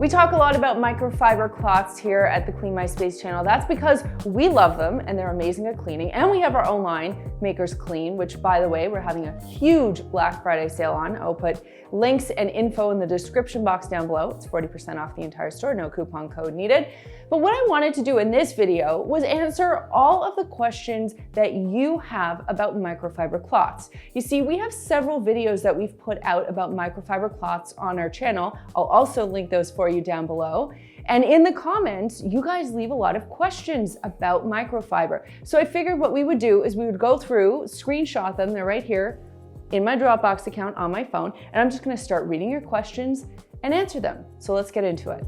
We talk a lot about microfiber cloths here at the Clean My Space channel. That's because we love them and they're amazing at cleaning. And we have our own line, Makers Clean, which, by the way, we're having a huge Black Friday sale on. I'll put links and info in the description box down below. It's 40% off the entire store, no coupon code needed. But what I wanted to do in this video was answer all of the questions that you have about microfiber cloths. You see, we have several videos that we've put out about microfiber cloths on our channel. I'll also link those for you down below. And in the comments, you guys leave a lot of questions about microfiber. So I figured what we would do is we would go through, screenshot them, they're right here in my Dropbox account on my phone, and I'm just gonna start reading your questions and answer them. So let's get into it.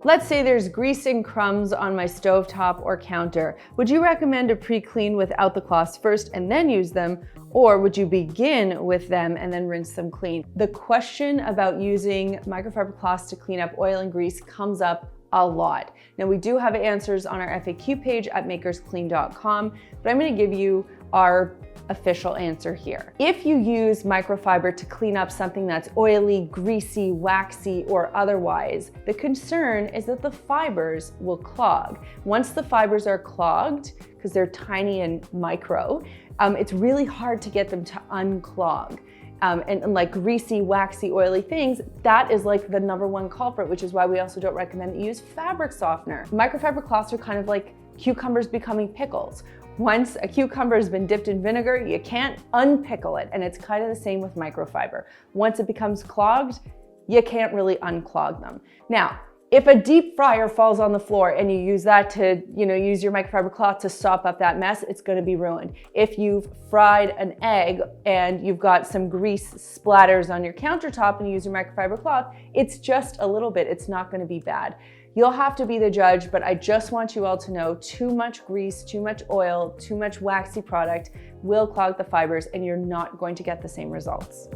Let's say there's grease and crumbs on my stovetop or counter. Would you recommend to pre-clean without the cloths first and then use them? Or would you begin with them and then rinse them clean? The question about using microfiber cloths to clean up oil and grease comes up a lot. Now, we do have answers on our FAQ page at makersclean.com, but I'm gonna give you our official answer here. If you use microfiber to clean up something that's oily, greasy, waxy, or otherwise, the concern is that the fibers will clog. Once the fibers are clogged, because they're tiny and micro, it's really hard to get them to unclog. And like greasy, waxy, oily things, that is like the #1 culprit, which is why we also don't recommend that you use fabric softener. Microfiber cloths are kind of like cucumbers becoming pickles. Once a cucumber has been dipped in vinegar, you can't unpickle it. And it's kind of the same with microfiber. Once it becomes clogged, you can't really unclog them. Now, if a deep fryer falls on the floor and you use that to, use your microfiber cloth to sop up that mess, it's gonna be ruined. If you've fried an egg and you've got some grease splatters on your countertop and you use your microfiber cloth, it's just a little bit, it's not gonna be bad. You'll have to be the judge, but I just want you all to know too much grease, too much oil, too much waxy product will clog the fibers and you're not going to get the same results.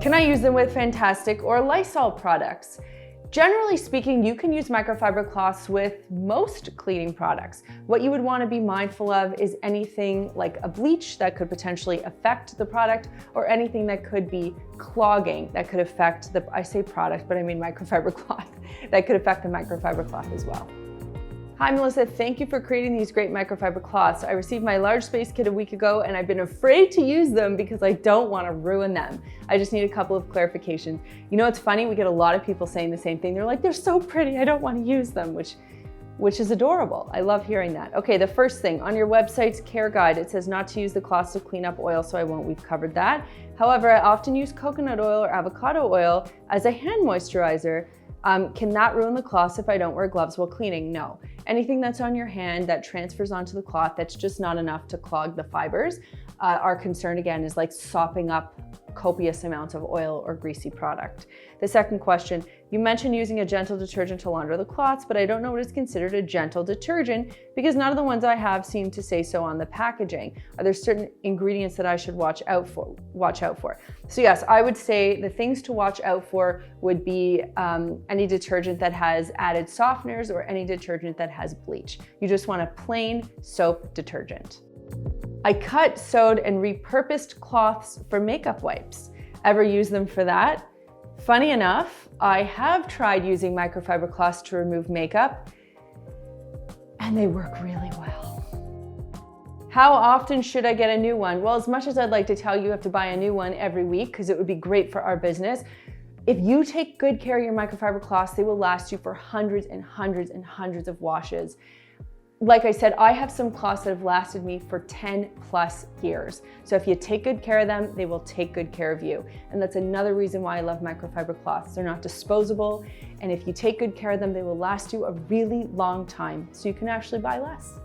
Can I use them with Fantastic or Lysol products? Generally speaking, you can use microfiber cloths with most cleaning products. What you would want to be mindful of is anything like a bleach that could potentially affect the product, or anything that could be clogging that could affect I say product, but I mean microfiber cloth, that could affect the microfiber cloth as well. Hi Melissa, thank you for creating these great microfiber cloths. I received my large space kit a week ago and I've been afraid to use them because I don't want to ruin them. I just need a couple of clarifications. You know, it's funny, we get a lot of people saying the same thing. They're like, they're so pretty, I don't want to use them, which is adorable. I love hearing that. Okay, the first thing, on your website's care guide, it says not to use the cloths to clean up oil, so I won't, we've covered that. However, I often use coconut oil or avocado oil as a hand moisturizer. Can that ruin the cloths if I don't wear gloves while cleaning? No. Anything that's on your hand that transfers onto the cloth that's just not enough to clog the fibers. Our concern again is like sopping up copious amounts of oil or greasy product. The second question, you mentioned using a gentle detergent to launder the cloths, but I don't know what is considered a gentle detergent because none of the ones I have seem to say so on the packaging. Are there certain ingredients that I should watch out for? So yes, I would say the things to watch out for would be any detergent that has added softeners or any detergent that has bleach. You just want a plain soap detergent. I cut, sewed, and repurposed cloths for makeup wipes. Ever use them for that? Funny enough, I have tried using microfiber cloths to remove makeup, and they work really well. How often should I get a new one? Well, as much as I'd like to tell you have to buy a new one every week because it would be great for our business, if you take good care of your microfiber cloths, they will last you for hundreds and hundreds and hundreds of washes. Like I said, I have some cloths that have lasted me for 10 plus years. So if you take good care of them, they will take good care of you. And that's another reason why I love microfiber cloths. They're not disposable. And if you take good care of them, they will last you a really long time. So you can actually buy less.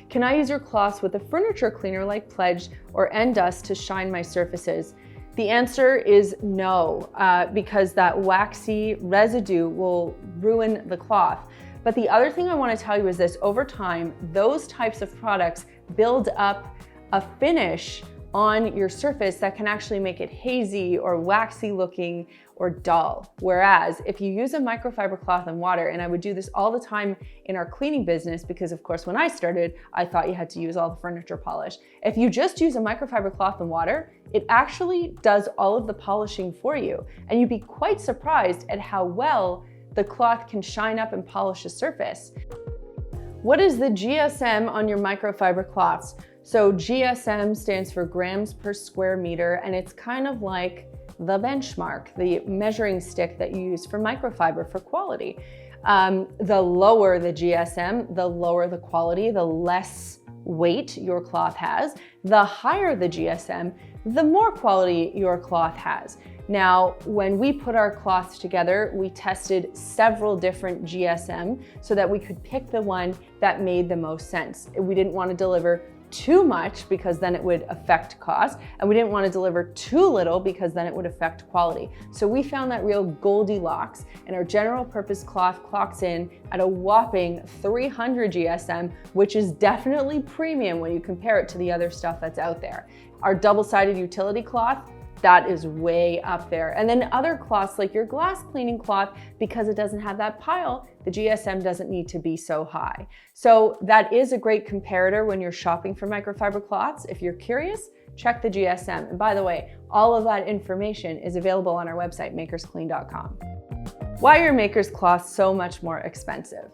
Can I use your cloths with a furniture cleaner like Pledge or Endust to shine my surfaces? The answer is no, because that waxy residue will ruin the cloth. But the other thing I want to tell you is this, over time, those types of products build up a finish on your surface that can actually make it hazy or waxy looking or dull. Whereas if you use a microfiber cloth and water, and I would do this all the time in our cleaning business, because of course when I started, I thought you had to use all the furniture polish. If you just use a microfiber cloth and water, it actually does all of the polishing for you. And you'd be quite surprised at how well the cloth can shine up and polish a surface. What is the GSM on your microfiber cloths? So GSM stands for grams per square meter, and it's kind of like the benchmark, the measuring stick that you use for microfiber for quality. The lower the GSM, the lower the quality, the less weight your cloth has. The higher the GSM, the more quality your cloth has. Now, when we put our cloths together, we tested several different GSM so that we could pick the one that made the most sense. We didn't want to deliver too much because then it would affect cost, and we didn't want to deliver too little because then it would affect quality. So we found that real Goldilocks, and our general purpose cloth clocks in at a whopping 300 GSM, which is definitely premium when you compare it to the other stuff that's out there. Our double-sided utility cloth, that is way up there. And then other cloths like your glass cleaning cloth, because it doesn't have that pile, the GSM doesn't need to be so high. So that is a great comparator when you're shopping for microfiber cloths. If you're curious, check the GSM. And by the way, all of that information is available on our website, makersclean.com. Why are makers cloths so much more expensive?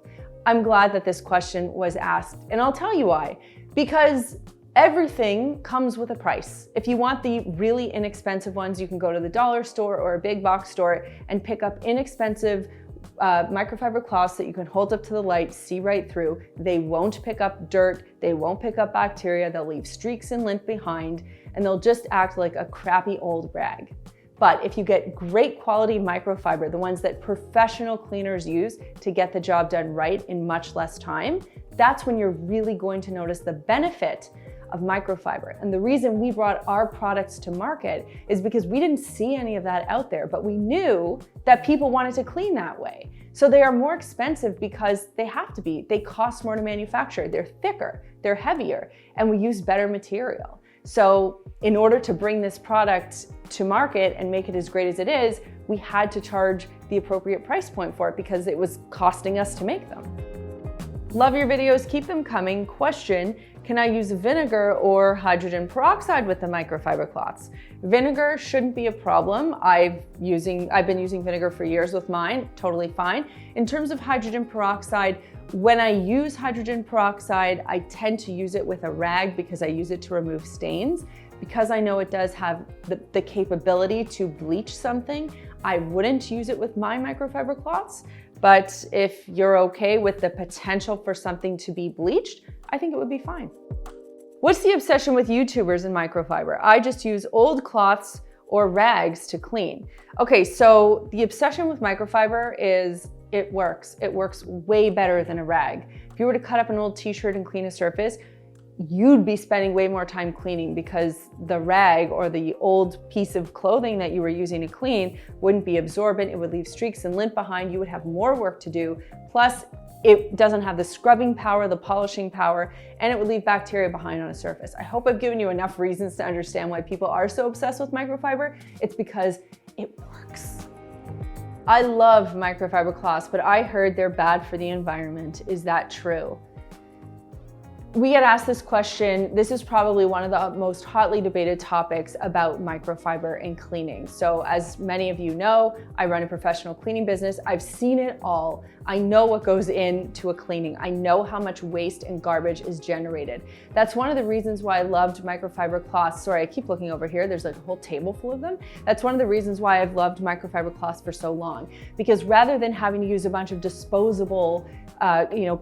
I'm glad that this question was asked, and I'll tell you why. Because everything comes with a price. If you want the really inexpensive ones, you can go to the dollar store or a big box store and pick up inexpensive microfiber cloths that you can hold up to the light, see right through. They won't pick up dirt, they won't pick up bacteria, they'll leave streaks and lint behind, and they'll just act like a crappy old rag. But if you get great quality microfiber, the ones that professional cleaners use to get the job done right in much less time, that's when you're really going to notice the benefit of microfiber. And the reason we brought our products to market is because we didn't see any of that out there, but we knew that people wanted to clean that way. So they are more expensive because they have to be. They cost more to manufacture. They're thicker, they're heavier, and we use better material. So in order to bring this product to market and make it as great as it is, we had to charge the appropriate price point for it because it was costing us to make them. Love your videos, keep them coming. Question, can I use vinegar or hydrogen peroxide with the microfiber cloths? Vinegar shouldn't be a problem. I've been using vinegar for years with mine, totally fine. In terms of hydrogen peroxide, when I use hydrogen peroxide, I tend to use it with a rag because I use it to remove stains. Because I know it does have the capability to bleach something, I wouldn't use it with my microfiber cloths. But if you're okay with the potential for something to be bleached, I think it would be fine. What's the obsession with YouTubers and microfiber? I just use old cloths or rags to clean. Okay, so the obsession with microfiber is it works. It works way better than a rag. If you were to cut up an old t-shirt and clean a surface, you'd be spending way more time cleaning because the rag or the old piece of clothing that you were using to clean wouldn't be absorbent. It would leave streaks and lint behind. You would have more work to do. Plus, it doesn't have the scrubbing power, the polishing power, and it would leave bacteria behind on a surface. I hope I've given you enough reasons to understand why people are so obsessed with microfiber. It's because it works. I love microfiber cloths, but I heard they're bad for the environment. Is that true? We get asked this question. This is probably one of the most hotly debated topics about microfiber and cleaning. So as many of you know, I run a professional cleaning business. I've seen it all. I know what goes into a cleaning. I know how much waste and garbage is generated. That's one of the reasons why I loved microfiber cloths. Sorry, I keep looking over here. There's like a whole table full of them. That's one of the reasons why I've loved microfiber cloths for so long. Because rather than having to use a bunch of disposable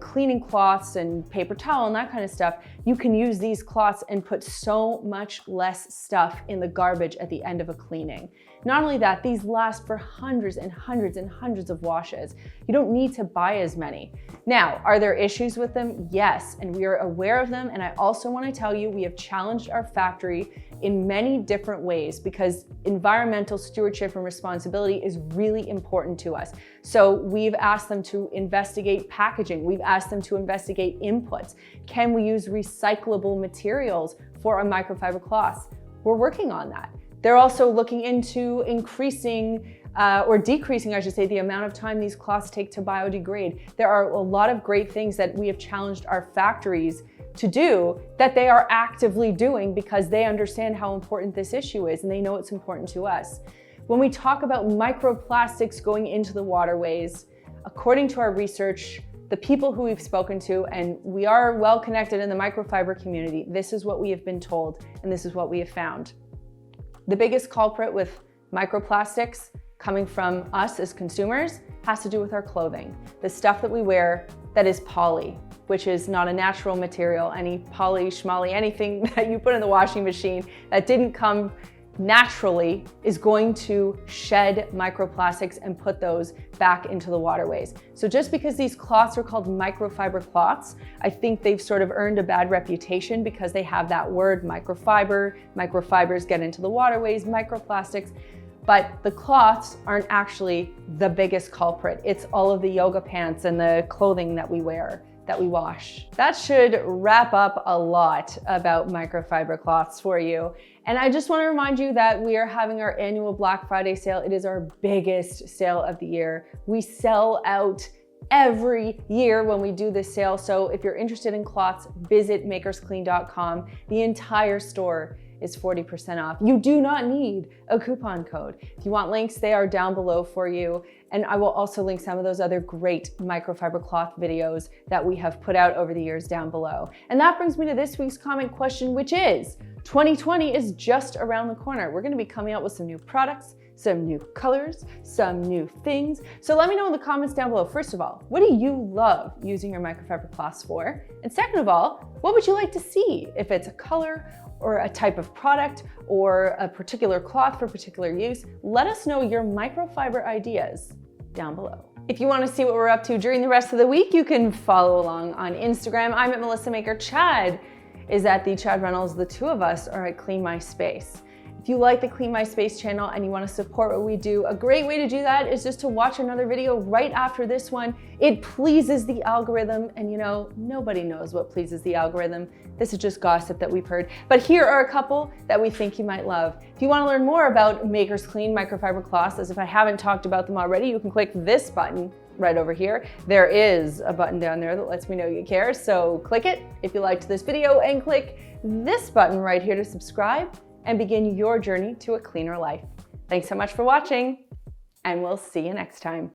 cleaning cloths and paper towel and that kind of stuff, you can use these cloths and put so much less stuff in the garbage at the end of a cleaning. Not only that, these last for hundreds and hundreds and hundreds of washes. You don't need to buy as many. Now, are there issues with them? Yes, and we are aware of them. And I also want to tell you, we have challenged our factory in many different ways because environmental stewardship and responsibility is really important to us. So we've asked them to investigate packaging. We've asked them to investigate inputs. Can we use recyclable materials for our microfiber cloths? We're working on that. They're also looking into increasing or decreasing, I should say, the amount of time these cloths take to biodegrade. There are a lot of great things that we have challenged our factories to do that they are actively doing because they understand how important this issue is and they know it's important to us. When we talk about microplastics going into the waterways, according to our research, the people who we've spoken to, and we are well connected in the microfiber community, this is what we have been told and this is what we have found. The biggest culprit with microplastics coming from us as consumers has to do with our clothing. The stuff that we wear that is poly, which is not a natural material. Any poly, schmoly, anything that you put in the washing machine that didn't come naturally is going to shed microplastics and put those back into the waterways. So just because these cloths are called microfiber cloths, I think they've sort of earned a bad reputation because they have that word microfiber. Microfibers get into the waterways, microplastics. But the cloths aren't actually the biggest culprit. It's all of the yoga pants and the clothing that we wear, that we wash. That should wrap up a lot about microfiber cloths for you. And I just want to remind you that we are having our annual Black Friday sale. It is our biggest sale of the year. We sell out every year when we do this sale. So if you're interested in cloths, visit makersclean.com. The entire store is 40% off. You do not need a coupon code. If you want links, they are down below for you. And I will also link some of those other great microfiber cloth videos that we have put out over the years down below. And that brings me to this week's comment question, which is 2020 is just around the corner. We're gonna be coming out with some new products, some new colors, some new things. So let me know in the comments down below. First of all, what do you love using your microfiber cloths for? And second of all, what would you like to see? If it's a color or a type of product or a particular cloth for particular use, let us know your microfiber ideas down below. If you want to see what we're up to during the rest of the week, you can follow along on Instagram. I'm at Melissa Maker. Chad is at the Chad Reynolds. The two of us are at Clean My Space. If you like the Clean My Space channel and you want to support what we do, a great way to do that is just to watch another video right after this one. It pleases the algorithm, and you know, nobody knows what pleases the algorithm. This is just gossip that we've heard. But here are a couple that we think you might love. If you want to learn more about Makers Clean microfiber cloths, as if I haven't talked about them already, you can click this button right over here. There is a button down there that lets me know you care, so click it if you liked this video, and click this button right here to subscribe and begin your journey to a cleaner life. Thanks so much for watching, and we'll see you next time.